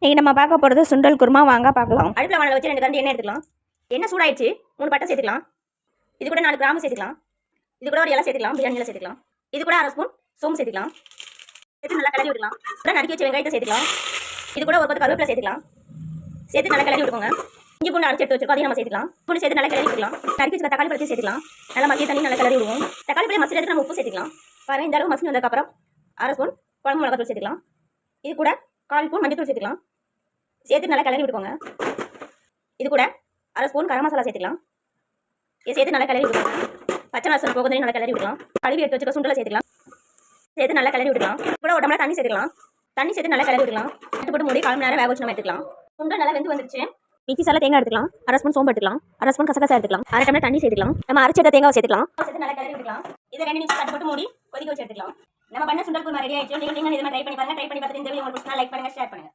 இன்றைக்கி நம்ம பார்க்க போகிறது சுண்டல் குருமா. வாங்க பார்க்கலாம். அடுப்பில் வானல் வச்சு 2 கரண்டி எண்ணெய் எடுத்துக்கலாம். எண்ணெய் சூடாயிடுச்சு. 3 பட்டை சேர்த்துக்கலாம். இது கூட 4 கிராம்பு சேர்த்துக்கலாம். இது கூட ஒரு இலை சேர்த்துக்கலாம். பிரியாணி இலை சேர்த்துக்கலாம். இது கூட 1/2 ஸ்பூன் சோம்பு சேர்த்துக்கலாம். சேர்த்து நல்லா கிளறி விட்டுக்கலாம். கூட நறுக்கி வச்ச வெங்காயத்தை சேர்த்துக்கலாம். இது கூட ஒரு கொத்து கருவேப்பிலை சேர்த்துக்கலாம். சேர்த்து நல்லா கிளறி விட்டுக்கோங்க. இஞ்சி பூண்டு அரைச்சி எடுத்து வச்சிருக்கோம், அதையும் நம்ம சேர்த்துக்கலாம். பூண்டு சேர்த்து நல்லா கிளறி விட்டுக்கலாம். நறுக்கி வச்ச தக்காளி பழத்தையும் சேர்த்துக்கலாம். நல்லா மசிய தண்ணி நல்லா கிளறி விடுவோம். தக்காளி பழம் மசிக்கிறதுக்கு நம்ம உப்பு சேர்த்துக்கலாம். பாருங்க, இந்த அளவு மசிஞ்சு வந்ததுக்கப்புறம் 1/2 ஸ்பூன் குழம்பு மிளகாத்தூள் சேர்த்துக்கலாம். இது கூட 1/4 ஸ்பூன் மஞ்சள் தூள் சேர்த்துக்கலாம். சேர்த்து நல்லா கிளறி விட்டுக்கோங்க. இது கூட 1/2 ஸ்பூன் கரம் மசாலா சேர்த்துக்கலாம். இது சேர்த்து நல்லா கிளறி விட்டுக்கோங்க. பச்சை வாசனை போகுதுன்னு நல்லா கிளறி விடலாம். கழுவி எடுத்து வச்சுக்க சுண்டலை சேர்த்துக்கலாம். சேர்த்து நல்லா கிளறி விட்டுக்கலாம். கூட ஒரு டம்ளர் தண்ணி சேர்த்துக்கலாம். தண்ணி சேர்த்து நல்லா கிளறி விட்டுக்கலாம். எடுத்து போட்டு மூடி 1/4 மணி நேரம் வேக வச்சு நம்ம எடுத்துக்கலாம். சுண்டல் நல்லா வெந்து வந்துருச்சு. மிக்ஸி சால தேங்காய் எடுத்துக்கலாம். 1/2 ஸ்பூன் சோம்பு எடுத்துக்கலாம். 1/2 ஸ்பூன் கசகசா எடுத்துக்கலாம். 1/2 டம்ளர் தண்ணி சேர்த்துக்கலாம். நம்ம அரைச்ச தேங்காய் சேர்த்துக்கலாம். சேர்த்து நல்லா கிளறி விட்டுக்கலாம். இதை 2 நிமிஷம் தட்டு போட்டு மூடி கொதிக்க வச்சு எடுத்துக்கலாம். நம்ம பண்ண சுண்டல் குருமா ரெடி ஆயிடுச்சு. நீங்க இதே மாதிரி ட்ரை பண்ணி பாருங்க. ட்ரை பண்ணி பார்த்துட்டு இந்த வீடியோ உங்களுக்கு பிடிச்சா லைக் பண்ணுங்க, ஷேர் பண்ணுங்க.